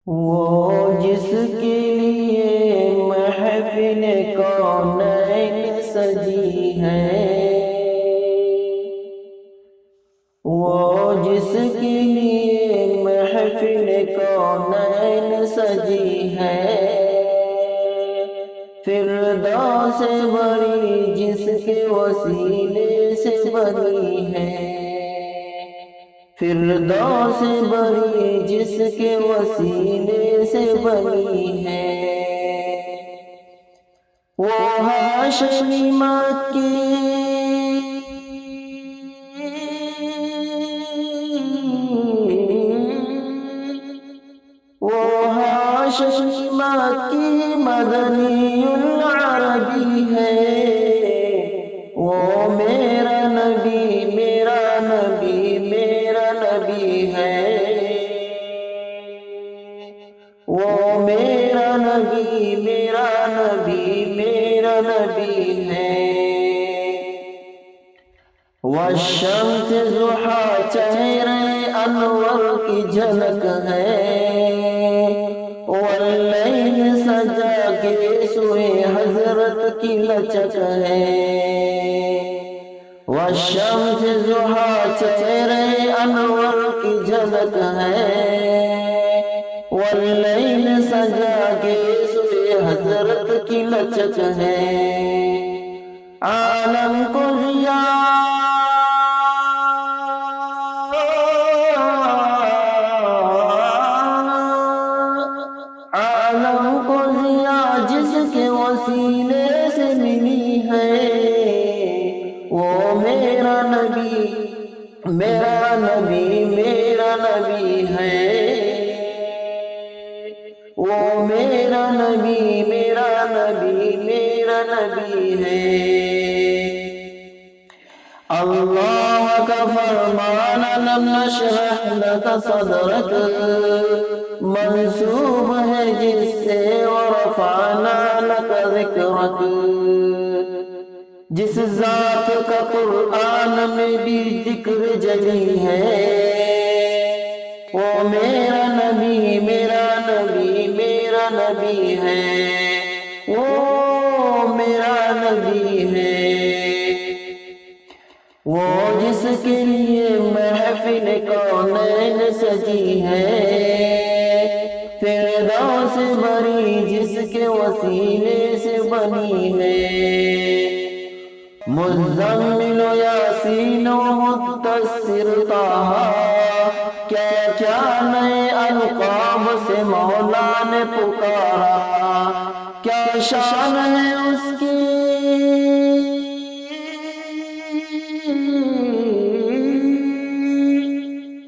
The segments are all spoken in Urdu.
وہ جس کے لیے محفل کونین سجی ہے، وہ جس کے لیے محفل کونین سجی ہے، فردوس بری جس کے وسیلے سے بنی ہے، فردوس بری جس کے وسیلے سے بنی ہے، وہ ہاشمی مکی، وہ ہاشمی مکی مدنی العربی ہے، وہ میرا نبی میرا نبی میرا نبی ہے، وہ میرا نبی میرا نبی میرا نبی ہے، والشمس ضحیٰ چہرے انور کی جھلک ہے، واللیل سجا کے سوئے حضرت کی لچک ہے، والشمس ضحیٰ چہرے انور کی جھلک ہے، واللیل سجا کے سوئے حضرت کی لچک ہے، عالم کو عالم کو ضیاء جس کے وسیلے سے ملی ہے، وہ میرا نبی میرا نبی میرا نبی ہے، وہ میرا نبی میرا نبی میرا نبی ہے، اللہ کا فرمان لم نشرح لک صدرک منسوب ہے جس سے، ورفعنا لک ذکرک، جس ذات کا قرآن میں بھی ذکر جلی ہے، وہ میرا نبی میرا نبی میرا نبی ہے، وہ میرا نبی ہے، وہ جس کے لیے محفل کونین سجی ہے، فردوس بری جس کے وسیلے سے بنی ہے، مزمل و یاسین و مدثر طٰہٰ، کیا کیا نئے القاب سے مولا نے پکارا، کیا شان ہے اس کی،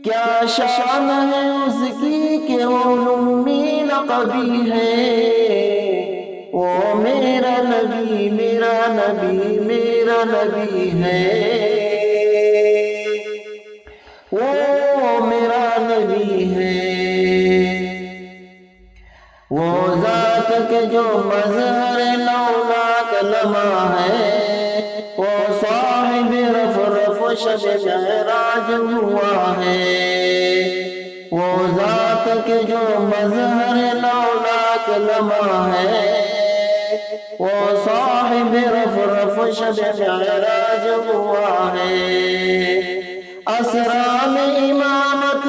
کیا شان ہے اس کی کہ وہ نمی لقبی ہے، وہ میرا نبی میرا نبی میرا نبی ہے، وہ میرا نبی ہے، وہ ذات کے جو مظہر لولاک لمع ہے، وہ صاحب رفرف شب معراج ہوا ہے، وہ ذات کے جو مظہر لولاک لمع ہے، وہ صاحب رفرف شب معراج ہوا ہے، اسرا میں امامت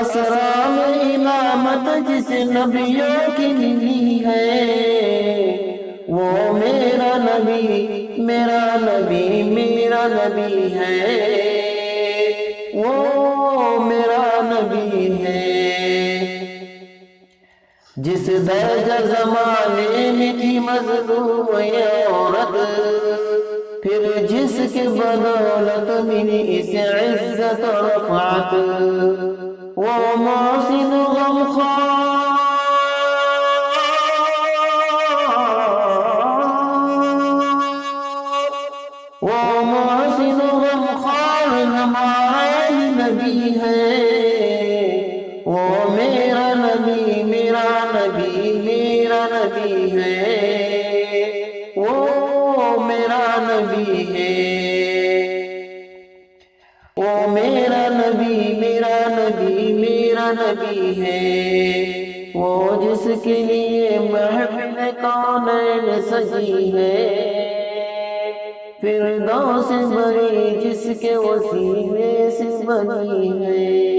اسرا میں امامت جس نبیوں کی ملی ہے، وہ میرا نبی میرا نبی میرا نبی ہے، وہ میرا نبی ہے، جس درجہ زمانے میں تھی مظلوم یہ عورت، پھر جس کے بدولت ملی اسے عزت و رفعت، وہ محسن غمخوار، وہ محسن غمخوار ہمارا ہی نبی ہے، وہ میرا نبی میرا نبی میرا نبی ہے، وہ میرا نبی ہے، نبی ہے، وہ جس کے لیے محفل کونین سجی ہے، فردوس بری جس کے وسیلے سے بنی ہے۔